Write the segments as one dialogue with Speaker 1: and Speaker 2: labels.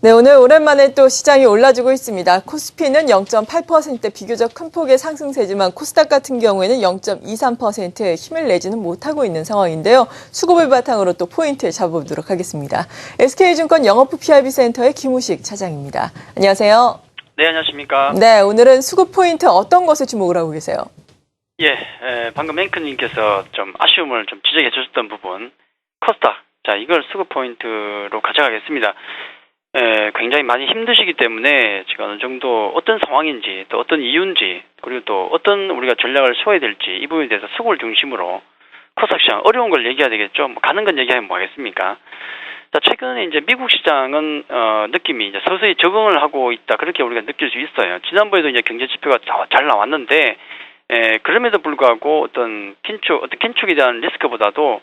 Speaker 1: 네, 오늘 오랜만에 또 시장이 올라주고 있습니다. 코스피는 0.8% 비교적 큰 폭의 상승세지만 코스닥 같은 경우에는 0.23%의 힘을 내지는 못하고 있는 상황인데요. 수급을 바탕으로 또 포인트를 잡아보도록 하겠습니다. SK증권 영업부 PIB센터의 김우식 차장입니다. 안녕하세요.
Speaker 2: 네, 안녕하십니까.
Speaker 1: 네, 오늘은 수급 포인트 어떤 것에 주목을 하고 계세요?
Speaker 2: 방금 앵커님께서 좀 아쉬움을 좀 지적해 주셨던 부분, 코스닥. 자, 이걸 수급 포인트로 가져가겠습니다. 굉장히 많이 힘드시기 때문에 지금 어느 정도 어떤 상황인지 또 어떤 이유인지 그리고 또 어떤 우리가 전략을 세워야 될지 이 부분에 대해서 수급을 중심으로 코스닥 시장 어려운 걸 얘기해야 되겠죠. 뭐 가는 건 얘기하면 뭐 하겠습니까? 자, 최근에 이제 미국 시장은 느낌이 이제 서서히 적응을 하고 있다 그렇게 우리가 느낄 수 있어요. 지난번에도 이제 경제 지표가 잘 나왔는데 그럼에도 불구하고 어떤 긴축에 대한 리스크보다도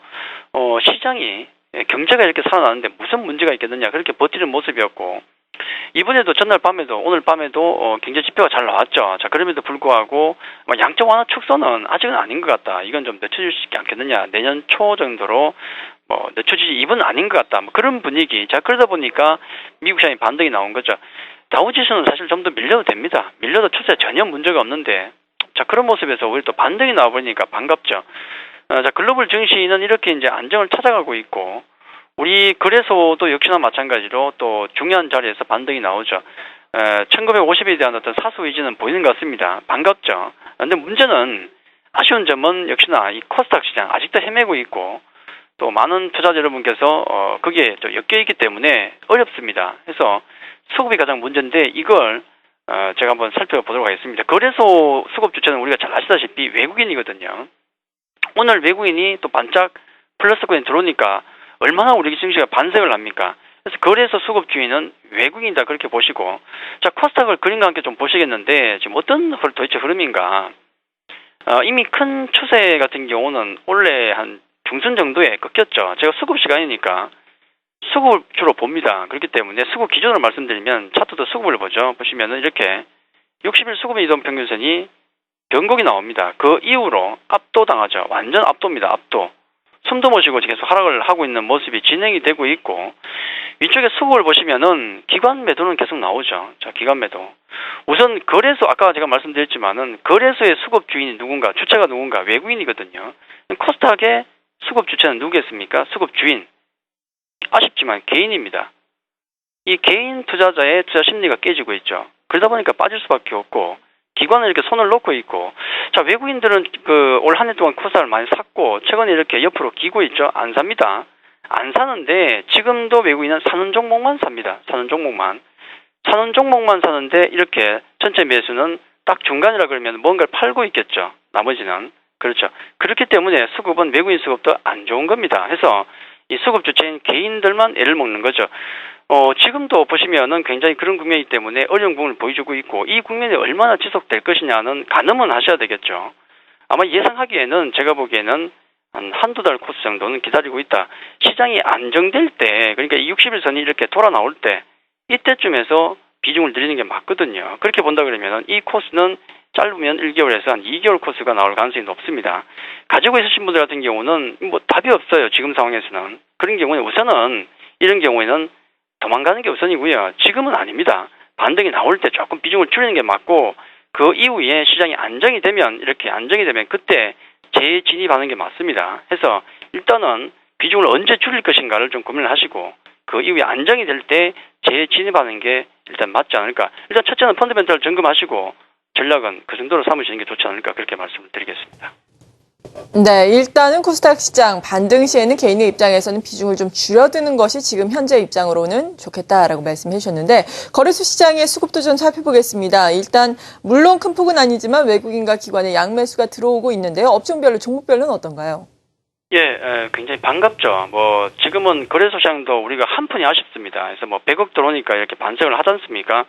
Speaker 2: 시장이 경제가 이렇게 살아나는데 무슨 문제가 있겠느냐 그렇게 버티는 모습이었고 이번에도 전날 밤에도 오늘 밤에도 경제 지표가 잘 나왔죠. 자, 그럼에도 불구하고 양적 완화 축소는 아직은 아닌 것 같다. 이건 좀 늦춰질 수 있지 않겠느냐. 내년 초 정도로 늦춰지지 이번 아닌 것 같다. 그런 분위기. 자, 그러다 보니까 미국 시장이 반등이 나온 거죠. 다우지수는 사실 좀 더 밀려도 됩니다. 밀려도 추세 전혀 문제가 없는데 자, 그런 모습에서 우리 또 반등이 나와버리니까 반갑죠. 자, 글로벌 증시는 이렇게 이제 안정을 찾아가고 있고, 우리 거래소도 역시나 마찬가지로 또 중요한 자리에서 반등이 나오죠. 1950에 대한 어떤 사수 의지는 보이는 것 같습니다. 반갑죠. 근데 문제는 아쉬운 점은 역시나 이 코스닥 시장 아직도 헤매고 있고, 또 많은 투자자 여러분께서 거기에 또 엮여 있기 때문에 어렵습니다. 그래서 수급이 가장 문제인데 이걸 제가 한번 살펴보도록 하겠습니다. 거래소 수급 주체는 우리가 잘 아시다시피 외국인이거든요. 오늘 외국인이 또 반짝 플러스권에 들어오니까 얼마나 우리 증시가 반색을 합니까? 그래서 거래소 수급 주인은 외국인이다 그렇게 보시고, 자, 코스닥을 그림과 함께 좀 보시겠는데 지금 어떤 도대체 흐름인가? 이미 큰 추세 같은 경우는 원래 한 중순 정도에 꺾였죠. 제가 수급 시간이니까 수급을 주로 봅니다. 그렇기 때문에 수급 기준으로 말씀드리면 차트도 수급을 보죠. 보시면은 이렇게 60일 수급의 이동 평균선이 변곡이 나옵니다. 그 이후로 압도당하죠. 완전 압도입니다. 압도. 숨도 못 쉬고 계속 하락을 하고 있는 모습이 진행이 되고 있고, 위쪽에 수급을 보시면은 기관 매도는 계속 나오죠. 자, 기관 매도. 우선 거래소, 아까 제가 말씀드렸지만은 거래소의 수급 주인이 누군가, 주체가 누군가, 외국인이거든요. 코스닥의 수급 주체는 누구겠습니까? 수급 주인. 아쉽지만 개인입니다. 이 개인 투자자의 투자 심리가 깨지고 있죠. 그러다 보니까 빠질 수밖에 없고, 기관은 이렇게 손을 놓고 있고, 자, 외국인들은 올 한 해 동안 코스닥을 많이 샀고, 최근에 이렇게 옆으로 기고 있죠. 안 삽니다. 안 사는데, 지금도 외국인은 사는 종목만 삽니다. 사는 종목만. 사는 종목만 사는데, 이렇게 전체 매수는 딱 중간이라 그러면 뭔가를 팔고 있겠죠. 나머지는. 그렇죠. 그렇기 때문에 수급은 외국인 수급도 안 좋은 겁니다. 해서 이 수급 주체인 개인들만 애를 먹는 거죠. 지금도 보시면은 굉장히 그런 국면이기 때문에 어려운 부분을 보여주고 있고, 이 국면이 얼마나 지속될 것이냐는 가늠은 하셔야 되겠죠. 아마 예상하기에는 제가 보기에는 한두 달 코스 정도는 기다리고 있다. 시장이 안정될 때, 그러니까 이 60일 선이 이렇게 돌아 나올 때, 이때쯤에서 비중을 늘리는 게 맞거든요. 그렇게 본다 그러면은 이 코스는 짧으면 1개월에서 한 2개월 코스가 나올 가능성이 높습니다. 가지고 있으신 분들 같은 경우는 뭐 답이 없어요. 지금 상황에서는. 그런 경우에 우선은 이런 경우에는 도망가는 게 우선이고요. 지금은 아닙니다. 반등이 나올 때 조금 비중을 줄이는 게 맞고, 그 이후에 시장이 안정이 되면 그때 재진입하는 게 맞습니다. 해서 일단은 비중을 언제 줄일 것인가를 좀 고민을 하시고, 그 이후에 안정이 될 때 재진입하는 게 일단 맞지 않을까. 일단 첫째는 펀더멘털 점검하시고 전략은 그 정도로 삼으시는 게 좋지 않을까 그렇게 말씀을 드리겠습니다.
Speaker 1: 네, 일단은 코스닥 시장 반등 시에는 개인의 입장에서는 비중을 좀 줄여드는 것이 지금 현재 입장으로는 좋겠다라고 말씀해 주셨는데, 거래소 시장의 수급도 좀 살펴보겠습니다. 일단 물론 큰 폭은 아니지만 외국인과 기관의 양매수가 들어오고 있는데요. 업종별로 종목별로는 어떤가요?
Speaker 2: 굉장히 반갑죠. 지금은 거래소 시장도 우리가 한푼이 아쉽습니다. 그래서 100억 들어오니까 이렇게 반성을 하지 않습니까?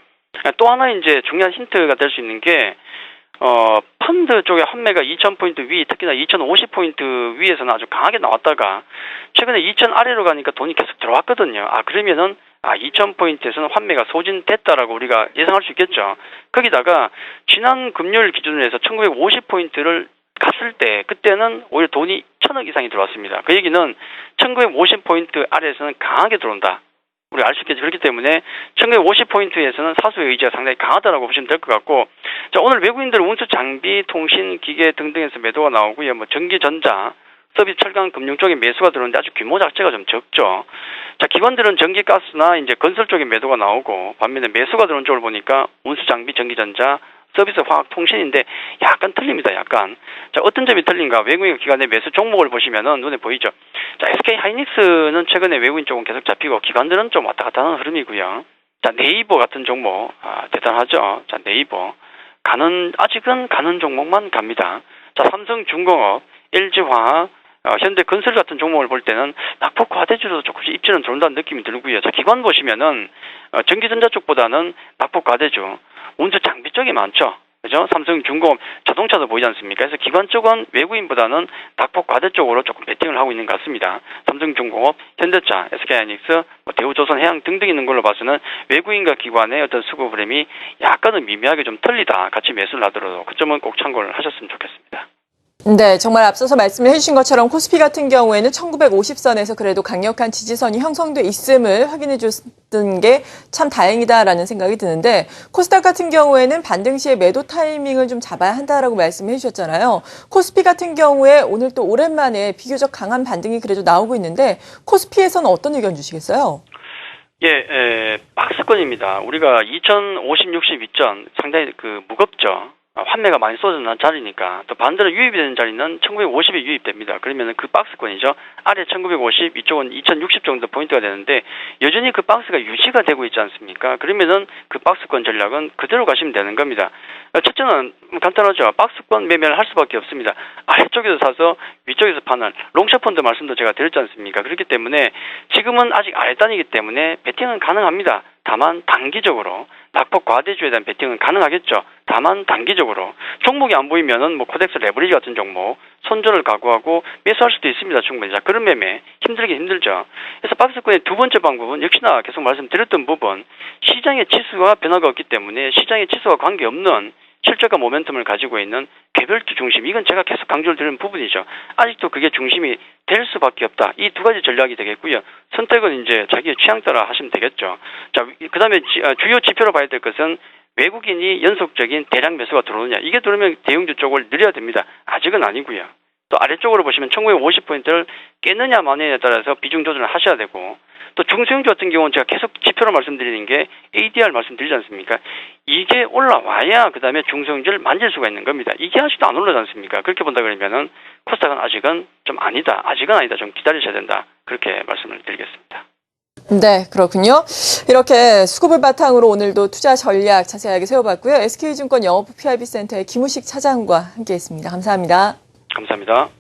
Speaker 2: 또 하나 이제 중요한 힌트가 될 수 있는 게, 펀드 쪽에 환매가 2000포인트 위, 특히나 2050포인트 위에서는 아주 강하게 나왔다가, 최근에 2000 아래로 가니까 돈이 계속 들어왔거든요. 그러면은, 2000포인트에서는 환매가 소진됐다라고 우리가 예상할 수 있겠죠. 거기다가, 지난 금요일 기준으로 해서 1950포인트를 갔을 때, 그때는 오히려 돈이 1000억 이상이 들어왔습니다. 그 얘기는 1950포인트 아래에서는 강하게 들어온다. 우리 알 수 있겠죠. 그렇기 때문에 1950포인트에서는 사수의 의지가 상당히 강하다라고 보시면 될 것 같고, 자, 오늘 외국인들 운수 장비, 통신, 기계 등등에서 매도가 나오고요. 뭐 전기, 전자, 서비스, 철강, 금융 쪽에 매수가 들어오는데 아주 규모 자체가 좀 적죠. 자, 기관들은 전기, 가스나 이제 건설 쪽에 매도가 나오고, 반면에 매수가 들어온 쪽을 보니까 운수 장비, 전기, 전자, 서비스, 화학, 통신인데 약간 틀립니다. 약간. 자, 어떤 점이 틀린가? 외국인 기관의 매수 종목을 보시면은 눈에 보이죠. 자, SK 하이닉스는 최근에 외국인 쪽은 계속 잡히고 기관들은 좀 왔다 갔다 하는 흐름이고요. 자, 네이버 같은 종목 대단하죠. 자, 네이버 아직은 가는 종목만 갑니다. 자, 삼성중공업, LG화학, 현대건설 같은 종목을 볼 때는 낙폭 과대주로도 조금씩 입지는 들어온다는 느낌이 들고요. 자, 기관 보시면은 전기전자 쪽보다는 낙폭 과대주, 운수 장비 쪽이 많죠. 그죠? 삼성중공업 자동차도 보이지 않습니까? 그래서 기관 쪽은 외국인보다는 낙폭 과대 쪽으로 조금 베팅을 하고 있는 것 같습니다. 삼성중공업, 현대차, SK하이닉스, 대우조선해양 등등 있는 걸로 봐서는 외국인과 기관의 어떤 수급 흐름이 약간은 미묘하게 좀 틀리다. 같이 매수를 하더라도 그 점은 꼭 참고를 하셨으면 좋겠습니다.
Speaker 1: 네, 정말 앞서서 말씀을 해주신 것처럼 코스피 같은 경우에는 1950선에서 그래도 강력한 지지선이 형성돼 있음을 확인해 줬던 게 참 다행이다라는 생각이 드는데, 코스닥 같은 경우에는 반등 시에 매도 타이밍을 좀 잡아야 한다라고 말씀해 주셨잖아요. 코스피 같은 경우에 오늘 또 오랜만에 비교적 강한 반등이 그래도 나오고 있는데, 코스피에서는 어떤 의견 주시겠어요?
Speaker 2: 박스권입니다. 우리가 2050, 60 이전 상당히 무겁죠. 환매가 많이 쏟아지는 자리니까. 또 반대로 유입이 되는 자리는 1950에 유입됩니다. 그러면 그 박스권이죠. 아래 1950, 이쪽은 2060 정도 포인트가 되는데 여전히 그 박스가 유지가 되고 있지 않습니까? 그러면은 그 박스권 전략은 그대로 가시면 되는 겁니다. 첫째는 간단하죠. 박스권 매매를 할 수밖에 없습니다. 아래쪽에서 사서 위쪽에서 파는 롱숏펀드 말씀도 제가 드렸지 않습니까? 그렇기 때문에 지금은 아직 아래단이기 때문에 베팅은 가능합니다. 다만 단기적으로 낙폭 과대주에 대한 베팅은 가능하겠죠. 다만 단기적으로 종목이 안 보이면은 코덱스 레버리지 같은 종목 손절을 각오하고 매수할 수도 있습니다. 충분히. 자, 그런 매매 힘들죠. 그래서 박스권의 두 번째 방법은 역시나 계속 말씀드렸던 부분, 시장의 치수와 변화가 없기 때문에 시장의 치수와 관계없는 실적과 모멘텀을 가지고 있는 개별주 중심, 이건 제가 계속 강조를 드리는 부분이죠. 아직도 그게 중심이 될 수밖에 없다. 이 두 가지 전략이 되겠고요. 선택은 이제 자기의 취향 따라 하시면 되겠죠. 자, 그 다음에 주요 지표로 봐야 될 것은 외국인이 연속적인 대량 매수가 들어오느냐. 이게 들어오면 대형주 쪽을 늘려야 됩니다. 아직은 아니고요. 또 아래쪽으로 보시면 1950포인트를 깨느냐 마느냐에 따라서 비중 조절을 하셔야 되고, 또 중소형주 같은 경우는 제가 계속 지표로 말씀드리는 게 ADR 말씀드리지 않습니까? 이게 올라와야 그 다음에 중소형주를 만질 수가 있는 겁니다. 이게 아직도 안 올라가지 않습니까? 그렇게 본다 그러면은 코스닥은 아직은 좀 아니다. 좀 기다리셔야 된다. 그렇게 말씀을 드리겠습니다.
Speaker 1: 네, 그렇군요. 이렇게 수급을 바탕으로 오늘도 투자 전략 자세하게 세워봤고요. SK증권 영업부 PIB센터의 김우식 차장과 함께했습니다. 감사합니다.
Speaker 2: 감사합니다.